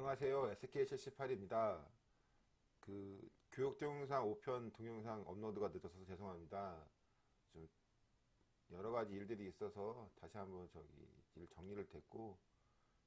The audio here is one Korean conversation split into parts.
안녕하세요. SK78입니다. 교육 동영상 5편 동영상 업로드가 늦어서 죄송합니다. 좀 여러 가지 일들이 있어서 다시 한번 일 정리를 됐고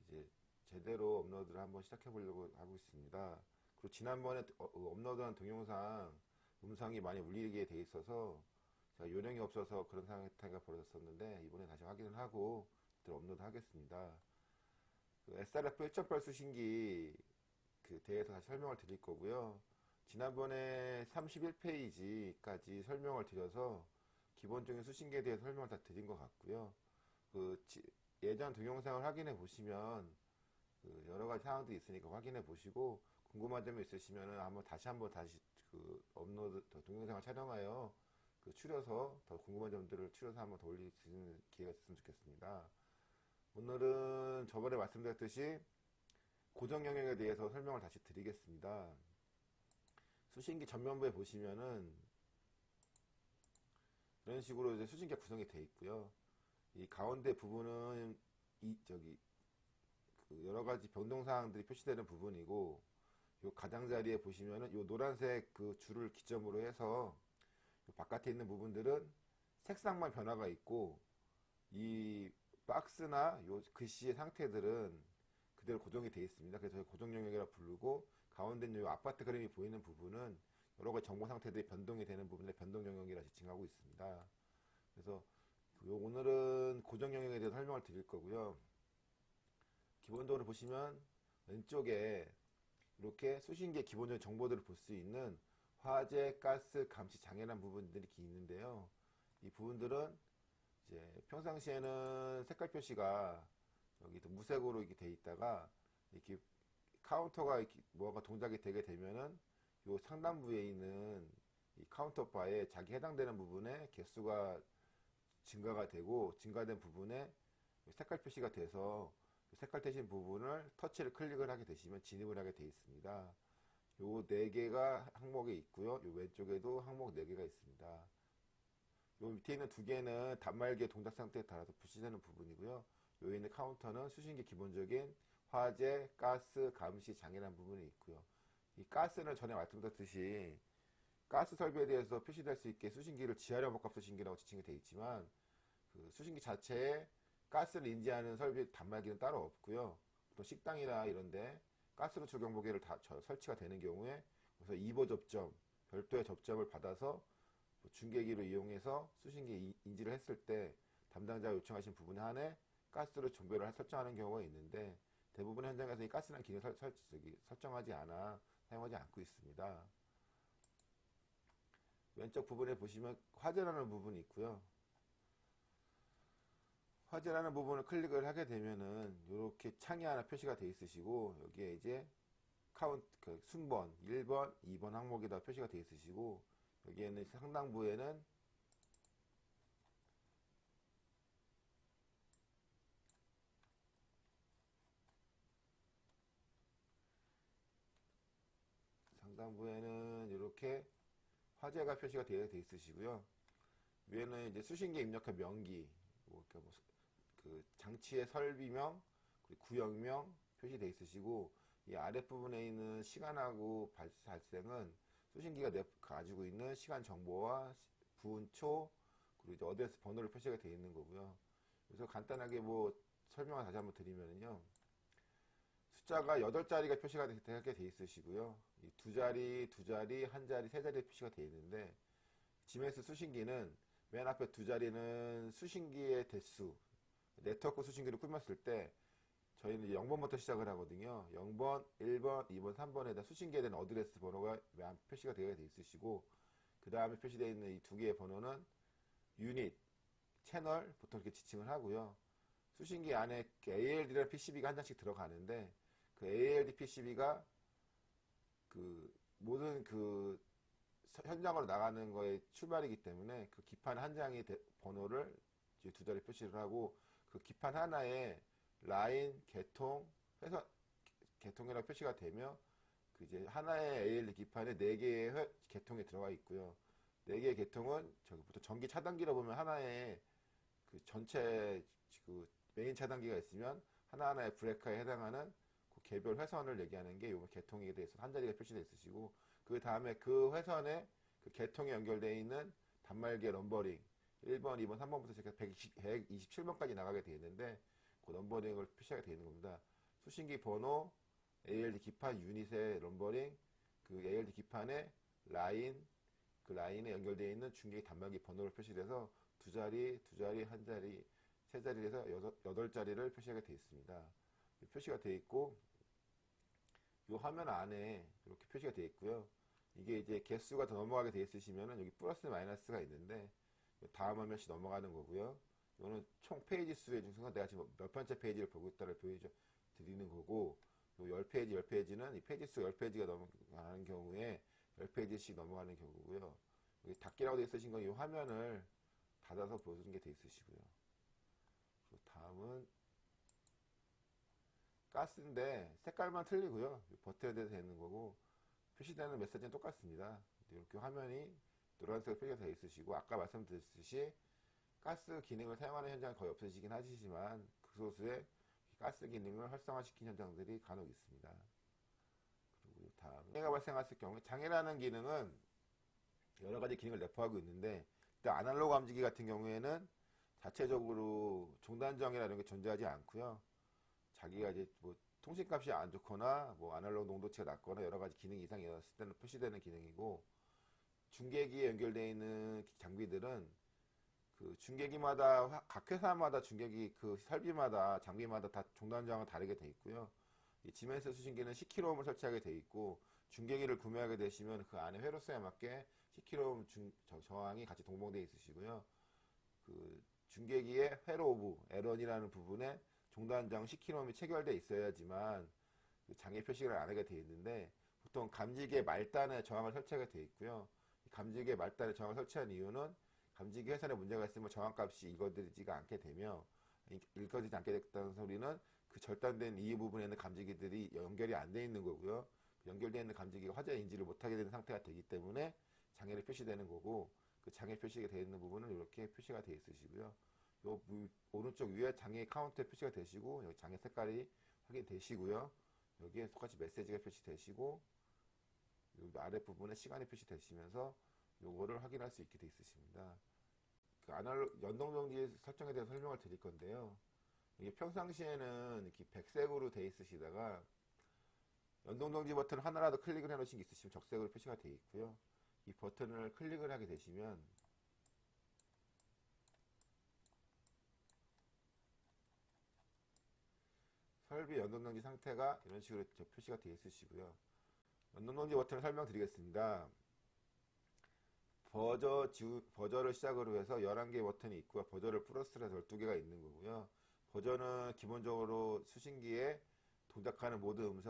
이제 제대로 업로드를 한번 시작해 보려고 하고 있습니다. 그리고 지난번에 업로드한 동영상 음성이 많이 울리게 돼 있어서 제가 요령이 없어서 그런 상태가 벌어졌었는데 이번에 다시 확인을 하고 업로드 하겠습니다. SRF 1.8 수신기 대해서 다시 설명을 드릴 거고요. 지난번에 31페이지까지 설명을 드려서 기본적인 수신기에 대해서 설명을 다 드린 것 같고요. 예전 동영상을 확인해 보시면 여러 가지 사항들이 있으니까 확인해 보시고 궁금한 점이 있으시면 다시 업로드 동영상을 촬영하여 추려서 더 궁금한 점들을 추려서 한번 더 올릴 수 있는 기회가 있었으면 좋겠습니다. 오늘은 저번에 말씀드렸듯이 고정 영역에 대해서 설명을 다시 드리겠습니다. 수신기 전면부에 보시면은 이런 식으로 이제 수신기가 구성이 되어 있고요. 이 가운데 부분은 여러 가지 변동 사항들이 표시되는 부분이고, 요 가장자리에 보시면은 요 노란색 줄을 기점으로 해서 요 바깥에 있는 부분들은 색상만 변화가 있고, 이 박스나 요 글씨의 상태들은 그대로 고정이 되어 있습니다. 그래서 저희 고정 영역이라 부르고, 가운데 있는 요 아파트 그림이 보이는 부분은 여러 가지 정보 상태들이 변동이 되는 부분에 변동 영역이라 지칭하고 있습니다. 그래서 오늘은 고정 영역에 대해서 설명을 드릴 거고요. 기본적으로 보시면 왼쪽에 이렇게 수신기의 기본적인 정보들을 볼 수 있는 화재, 가스, 감시, 장애란 부분들이 있는데요. 이 부분들은 이제 평상시에는 색깔 표시가 여기 무색으로 이렇게 돼 있다가 이렇게 카운터가 이렇게 뭐가 동작이 되게 되면은 요 상단부에 있는 이 카운터 바에 자기 해당되는 부분에 개수가 증가가 되고, 증가된 부분에 색깔 표시가 돼서 색깔 되신 부분을 터치를 클릭을 하게 되시면 진입을 하게 되어 있습니다. 요 4개가 항목에 있고요. 요 왼쪽에도 항목 4개가 있습니다. 요 밑에 있는 2개는 단말기의 동작 상태에 따라서 표시되는 부분이고요. 여기 있는 카운터는 수신기 기본적인 화재, 가스, 감시, 장애라는 부분이 있고요. 이 가스는 전에 말씀드렸듯이 가스 설비에 대해서 표시될 수 있게 수신기를 지하력 복합 수신기라고 지칭이 되어 있지만, 수신기 자체에 가스를 인지하는 설비 단말기는 따로 없고요. 또 식당이나 이런데 가스 노출 경보기를 다 설치가 되는 경우에 그래서 2보 접점, 별도의 접점을 받아서 중계기로 이용해서 수신기 인지를 했을 때 담당자가 요청하신 부분에 한해 가스로 정보를 설정하는 경우가 있는데, 대부분 현장에서 이 가스라는 기능을 설정하지 않아 사용하지 않고 있습니다. 왼쪽 부분에 보시면 화재라는 부분이 있고요. 화재라는 부분을 클릭을 하게 되면은 이렇게 창이 하나 표시가 되어 있으시고, 여기에 이제 순번 1번, 2번 항목에다 표시가 되어 있으시고, 여기에는 상단부에는 이렇게 화재가 표시가 되어 있으시고요. 위에는 이제 수신기에 입력한 명기, 장치의 설비명, 그리고 구역명 표시되어 있으시고, 이 아랫부분에 있는 시간하고 발생은 수신기가 가지고 있는 시간 정보와 분초, 그리고 이제 어드레스 번호를 표시가 되어 있는 거고요. 그래서 간단하게 설명을 다시 한번 드리면요. 숫자가 8자리가 표시가 되게 되어 있으시고요. 이 2자리, 2자리, 1자리, 3자리 표시가 되어 있는데, GMS 수신기는 맨 앞에 2자리는 수신기의 대수, 네트워크 수신기를 꾸몄을 때 저희는 이제 0번부터 시작을 하거든요. 0번, 1번, 2번, 3번에다 수신기에 대한 어드레스 번호가 맨 표시가 되어 있으시고, 그 다음에 표시되어 있는 이 2개의 번호는 유닛, 채널 보통 이렇게 지칭을 하고요. 수신기 안에 ALD라는 PCB가 한 장씩 들어가는데, 그 ALD PCB가 모든 현장으로 나가는 거의 출발이기 때문에 그 기판 한 장의 번호를 이제 2자리 표시를 하고, 그 기판 하나에 라인, 개통 해서 개통이라고 표시가 되며, 이제 하나의 ALD 기판에 4개의 개통이 들어가 있고요. 4개의 개통은 보통 전기 차단기로 보면 하나의 전체 메인 차단기가 있으면 하나하나의 브레이커에 해당하는 개별 회선을 얘기하는 게 요 개통에 대해서 한 자리가 표시되어 있으시고, 그 다음에 그 회선에 그 개통에 연결되어 있는 단말기의 넘버링 1번, 2번, 3번부터 시작해서 127번까지 나가게 되어 있는데, 그 넘버링을 표시하게 되어 있는 겁니다. 수신기 번호, ALD 기판 유닛의 넘버링, 그 ALD 기판의 라인, 그 라인에 연결되어 있는 중계기 단말기 번호를 표시해서 두 자리, 한 자리, 세 자리에서 여덟 자리를 표시하게 되어 있습니다. 표시가 되어 있고, 이 화면 안에 이렇게 표시가 되어 있고요. 이게 이제 개수가 더 넘어가게 되어 있으시면은 여기 플러스 마이너스가 있는데, 다음 화면씩 넘어가는 거고요. 이거는 총 페이지 수의 중에서 내가 지금 몇 번째 페이지를 보고 있다를 보여줘 드리는 거고, 요 10페이지, 10페이지는 이 페이지 수 10페이지가 넘어가는 경우에 10페이지씩 넘어가는 경우고요. 여기 닫기라고 되어 있으신 건 이 화면을 닫아서 보여주는 게 되어 있으시고요. 다음은 가스인데 색깔만 틀리고요. 버튼에 대해서 되는 거고, 표시되는 메시지는 똑같습니다. 이렇게 화면이 노란색 표시가 되어 있으시고, 아까 말씀드렸듯이 가스 기능을 사용하는 현장이 거의 없으시긴 하시지만 극소수의 가스 기능을 활성화시킨 현장들이 간혹 있습니다. 그리고 다음 장애가 발생했을 경우에, 장애라는 기능은 여러 가지 기능을 내포하고 있는데, 일단 아날로그 감지기 같은 경우에는 자체적으로 종단 장애라는 게 존재하지 않고요. 자기가 이제 뭐 통신값이 안 좋거나 뭐 아날로그 농도치가 낮거나 여러 가지 기능 이상이 있었을 때는 표시되는 기능이고, 중계기에 연결되어 있는 장비들은 그 중계기마다 각 회사마다 중계기 그 설비마다 장비마다 다 종단저항은 다르게 돼 있고요. 이 지멘스 수신기는 10kΩ을 설치하게 돼 있고, 중계기를 구매하게 되시면 그 안에 회로수에 맞게 10kΩ 저항이 같이 동봉되어 있으시고요. 그 중계기의 회로 오브 L1이라는 부분에 종단저항 10kΩ이 체결되어 있어야지만 그 장애 표시를 안 하게 되어 있는데, 보통 감지기의 말단에 저항을 설치하게 되어 있고요. 감지기의 말단에 저항을 설치한 이유는 감지기 회선에 문제가 있으면 저항값이 읽어지지가 않게 되며, 읽어지지 않게 됐다는 소리는 그 절단된 이 부분에 있는 감지기들이 연결이 안 돼 있는 거고요. 연결되어 있는 감지기가 화재 인지를 못하게 되는 상태가 되기 때문에 장애를 표시되는 거고, 그 장애 표시가 되어 있는 부분은 이렇게 표시가 되어 있으시고요. 요 오른쪽 위에 장애 카운트에 표시가 되시고, 여기 장애 색깔이 확인되시고요. 여기에 똑같이 메시지가 표시되시고, 요 아랫부분에 시간이 표시되시면서 요거를 확인할 수 있게 되어 있으십니다. 그 연동정지 설정에 대해서 설명을 드릴 건데요. 이게 평상시에는 이렇게 백색으로 되어 있으시다가 연동정지 버튼 하나라도 클릭을 해 놓으신 게 있으시면 적색으로 표시가 되어 있고요. 이 버튼을 클릭을 하게 되시면 설비 연동정지 상태가 이런 식으로 표시가 되어 있으시고요. 연동정지 버튼을 설명드리겠습니다. 버저를 시작으로 해서 11개 버튼이 있고요. 버저를 플러스로 해서 12개가 있는 거고요. 버저는 기본적으로 수신기에 동작하는 모든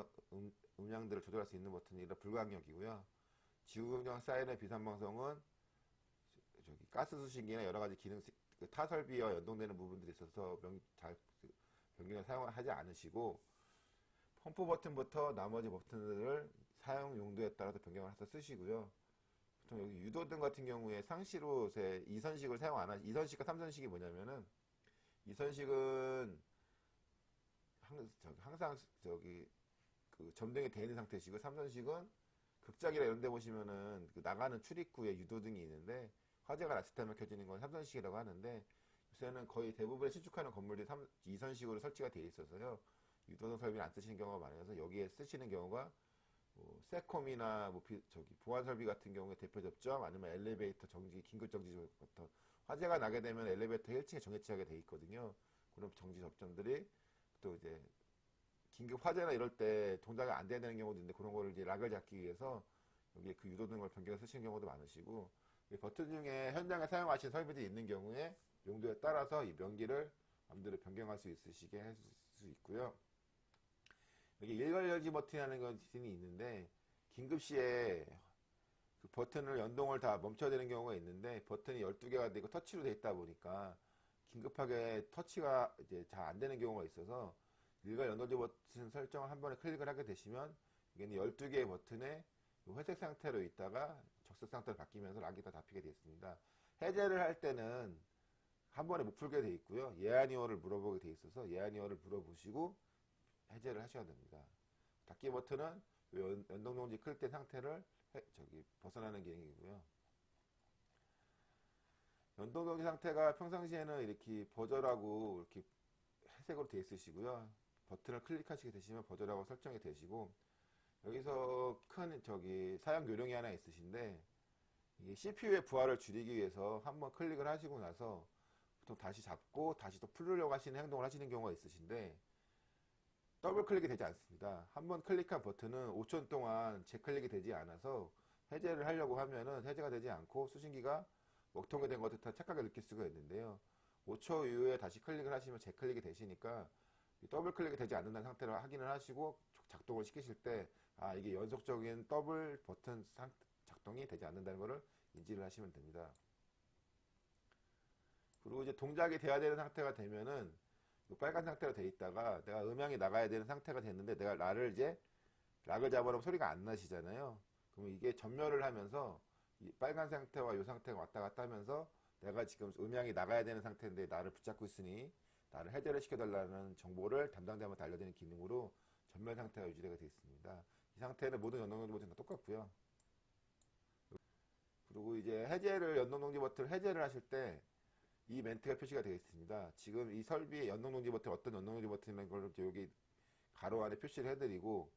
음량들을 조절할 수 있는 버튼이라 불가항력이고요. 지구경량 사이렌 비상방송은 가스 수신기나 여러 가지 기능 타 설비와 연동되는 부분들이 있어서 변경을 사용하지 않으시고, 펌프 버튼부터 나머지 버튼들을 사용 용도에 따라서 변경을 해서 쓰시고요. 보통 여기 유도등 같은 경우에 상시로 2선식을 사용 안 하시, 2선식과 3선식이 뭐냐면은, 2선식은 항상 그 점등이 되어 있는 상태시고, 3선식은 극장이나 이런 데 보시면은 그 나가는 출입구에 유도등이 있는데, 화재가 났을 때만 켜지는 건 3선식이라고 하는데, 요새는 거의 대부분의 신축하는 건물들이 2선식으로 설치가 되어 있어서요. 유도등 설비를 안 쓰시는 경우가 많아서 여기에 쓰시는 경우가 뭐 세콤이나 뭐 보안 설비 같은 경우에 대표 접점, 아니면 엘리베이터 정지, 긴급 정지 같은 화재가 나게 되면 엘리베이터 1층에 정해치하게 돼 있거든요. 그런 정지 접점들이 또 이제 긴급 화재나 이럴 때 동작이 안 돼야 되는 경우도 있는데, 그런 거를 이제 락을 잡기 위해서 여기에 그 유도등을 변경해 쓰시는 경우도 많으시고, 버튼 중에 현장에 사용하시는 설비들이 있는 경우에 용도에 따라서 이 명기를 마음대로 변경할 수 있으시게 할 수 있고요. 여기 일괄 열기 버튼이라는 것이 있는데, 긴급시에 그 버튼을 연동을 다 멈춰야 되는 경우가 있는데, 버튼이 12개가 되고 터치로 되어 있다 보니까 긴급하게 터치가 이제 잘 안 되는 경우가 있어서, 일괄 연동지 버튼 설정을 한 번에 클릭을 하게 되시면 여기는 12개의 버튼에 회색 상태로 있다가 적색 상태로 바뀌면서 락이 다 잡히게 되어 있습니다. 해제를 할 때는 한 번에 못 풀게 되어 있고요. 예안이어를 물어보게 되어 있어서 예안이어를 물어보시고 해제를 하셔야 됩니다. 닫기 버튼은 연동정지 클 때 상태를 벗어나는 기능이고요. 연동정지 상태가 평상시에는 이렇게 버저라고 이렇게 회색으로 되어 있으시고요. 버튼을 클릭하시게 되시면 버저라고 설정이 되시고, 여기서 큰 사용 요령이 하나 있으신데, 이게 CPU의 부하를 줄이기 위해서 한번 클릭을 하시고 나서 보통 다시 잡고 다시 또 풀으려고 하시는 행동을 하시는 경우가 있으신데, 더블 클릭이 되지 않습니다. 한번 클릭한 버튼은 5초 동안 재클릭이 되지 않아서 해제를 하려고 하면은 해제가 되지 않고 수신기가 먹통이 된 것 듯한 착각을 느낄 수가 있는데요. 5초 이후에 다시 클릭을 하시면 재클릭이 되시니까 더블 클릭이 되지 않는다는 상태를 확인을 하시고 작동을 시키실 때, 아, 이게 연속적인 더블 버튼 작동이 되지 않는다는 것을 인지를 하시면 됩니다. 그리고 이제 동작이 돼야 되는 상태가 되면은 빨간 상태로 돼 있다가 내가 음향이 나가야 되는 상태가 됐는데 내가 락을 잡아놓으면 소리가 안 나시잖아요. 그러면 이게 전멸을 하면서 이 빨간 상태와 이 상태가 왔다 갔다 하면서 내가 지금 음향이 나가야 되는 상태인데 나를 붙잡고 있으니 나를 해제를 시켜달라는 정보를 담당자한테 알려드리는 기능으로 전멸 상태가 유지되게 되어 있습니다. 이 상태는 모든 연동정지 버튼 다 똑같고요. 그리고 이제 연동정지 버튼을 해제를 하실 때 이 멘트가 표시가 되어 있습니다. 지금 이 설비의 연동정지 버튼, 어떤 연동정지 버튼이라는 걸 여기 가로 안에 표시를 해드리고,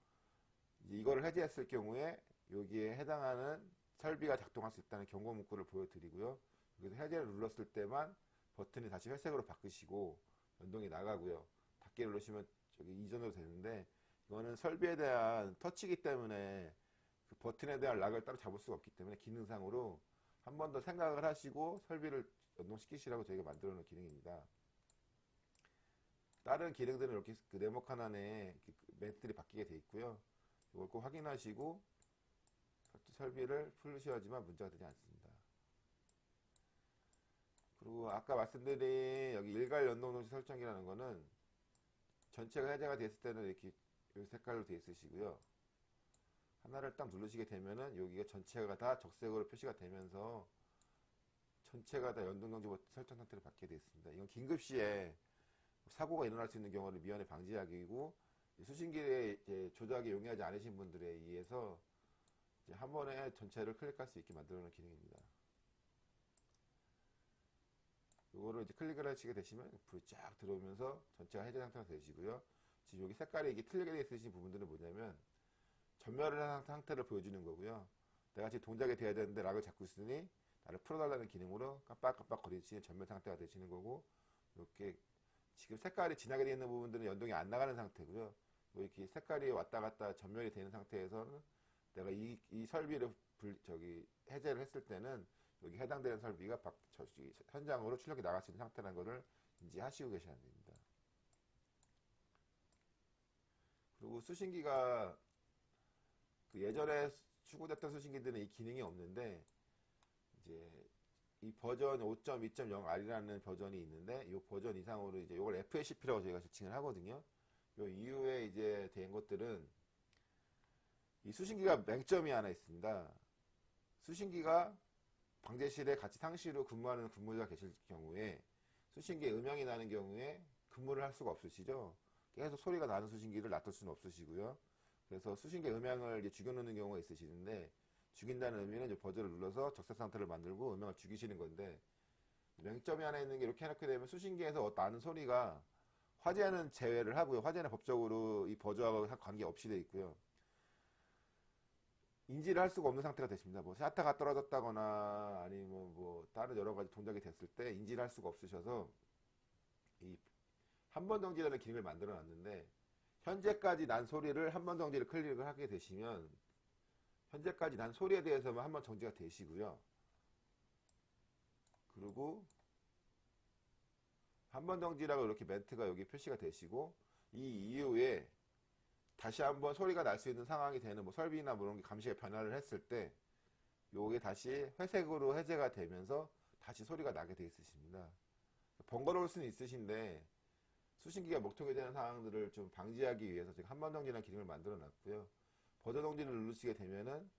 이거를 해제했을 경우에 여기에 해당하는 설비가 작동할 수 있다는 경고 문구를 보여드리고요. 여기서 해제를 눌렀을 때만 버튼이 다시 회색으로 바꾸시고 연동이 나가고요. 닫기를 누르시면 이전으로 되는데, 이거는 설비에 대한 터치이기 때문에 그 버튼에 대한 락을 따로 잡을 수가 없기 때문에 기능상으로 한 번 더 생각을 하시고 설비를 연동시키시라고 저희가 만들어 놓은 기능입니다. 다른 기능들은 이렇게 그 네모칸 안에 멘트들이 바뀌게 되어 있고요. 이걸 꼭 확인하시고 설비를 풀으셔야지만 문제가 되지 않습니다. 그리고 아까 말씀드린 여기 일괄 연동정지 설정이라는 거는 전체가 해제가 됐을 때는 이렇게 이 색깔로 되어 있으시고요. 하나를 딱 누르시게 되면은 여기가 전체가 다 적색으로 표시가 되면서 전체가 다 연동정지 버튼 설정 상태로 바뀌게 되어 있습니다. 이건 긴급시에 사고가 일어날 수 있는 경우를 미연에 방지하기고, 수신기에 조작이 용이하지 않으신 분들에 의해서 한 번에 전체를 클릭할 수 있게 만들어 놓은 기능입니다. 이거를 이제 클릭을 하시게 되시면 불이 쫙 들어오면서 전체가 해제 상태가 되시고요. 지금 여기 색깔이 이게 틀리게 되어 있으신 부분들은 뭐냐면 전멸을 한 상태를 보여주는 거고요. 내가 지금 동작이 돼야 되는데 락을 잡고 있으니 나를 풀어달라는 기능으로 깜빡깜빡 거리시는 전멸 상태가 되시는 거고, 이렇게 지금 색깔이 진하게 되어 있는 부분들은 연동이 안 나가는 상태고요. 이렇게 색깔이 왔다 갔다 전멸이 되는 상태에서는 내가 이 설비를 해제를 했을 때는 여기 해당되는 설비가 현장으로 출력이 나갈 수 있는 상태라는 것을 인지하시고 계셔야 됩니다. 그리고 수신기가 예전에 추구됐던 수신기들은 이 기능이 없는데, 이제 이 버전 5.2.0R이라는 버전이 있는데, 이 버전 이상으로 이제 이걸 FACP라고 저희가 지칭을 하거든요. 이 이후에 이제 된 것들은 이 수신기가 맹점이 하나 있습니다. 수신기가 방제실에 같이 상시로 근무하는 근무자가 계실 경우에 수신기에 음향이 나는 경우에 근무를 할 수가 없으시죠. 계속 소리가 나는 수신기를 놔둘 수는 없으시고요. 그래서 수신기 음향을 이제 죽여놓는 경우가 있으시는데, 죽인다는 의미는 이제 버전을 눌러서 적색 상태를 만들고 음향을 죽이시는 건데, 맹점이 하나 있는 게 이렇게 해놓게 되면 수신기에서 나는 소리가 화재는 제외를 하고요. 화재는 법적으로 이 버저하고 관계없이 되어 있고요. 인지를 할 수가 없는 상태가 되십니다. 뭐 샤타가 떨어졌다거나 아니면 뭐 다른 여러 가지 동작이 됐을 때 인지를 할 수가 없으셔서 이 한 번 정지라는 기능을 만들어 놨는데, 현재까지 난 소리를 한 번 정지를 클릭을 하게 되시면 현재까지 난 소리에 대해서만 한 번 정지가 되시고요. 그리고 한 번 정지라고 이렇게 멘트가 여기 표시가 되시고, 이 이후에 다시 한번 소리가 날 수 있는 상황이 되는 뭐 설비나 뭐 이런 게 감시가 변화를 했을 때 요게 다시 회색으로 해제가 되면서 다시 소리가 나게 되어 있으십니다. 번거로울 수는 있으신데 수신기가 먹통이 되는 상황들을 좀 방지하기 위해서 제가 한번 정지라는 기능을 만들어 놨고요. 버저 정지를 누르시게 되면은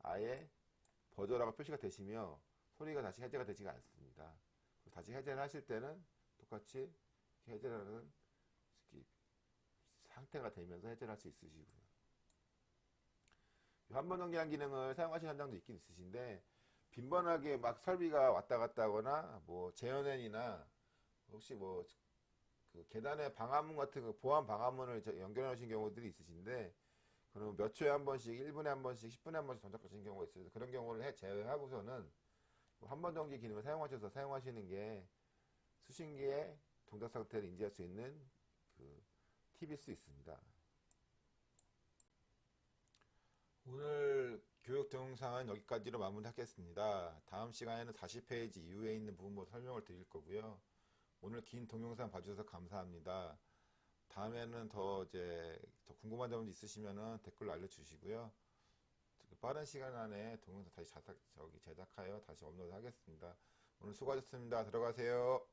아예 버저라고 표시가 되시며 소리가 다시 해제가 되지가 않습니다. 다시 해제를 하실 때는 똑같이 해제라는 상태가 되면서 해제를 할 수 있으시고요. 한 번 정지한 기능을 사용하시는 현장도 있긴 있으신데, 빈번하게 막 설비가 왔다 갔다 하거나, 뭐, 재현엔이나, 혹시 뭐, 그 계단에 방화문 같은 거, 보안 방화문을 연결해 놓으신 경우들이 있으신데, 그럼 몇 초에 한 번씩, 1분에 한 번씩, 10분에 한 번씩 전작하시는 경우가 있어요. 그런 경우를 제외하고서는, 한 번 정지 기능을 사용하셔서 사용하시는 게 수신기의 동작 상태를 인지할 수 있는 그 팁일 수 있습니다. 오늘 교육 동영상은 여기까지로 마무리하겠습니다. 다음 시간에는 40페이지 이후에 있는 부분부터 설명을 드릴 거고요. 오늘 긴 동영상 봐주셔서 감사합니다. 다음에는 더 궁금한 점이 있으시면 댓글로 알려주시고요. 빠른 시간 안에 동영상 다시 제작하여 다시 업로드 하겠습니다. 오늘 수고하셨습니다. 들어가세요.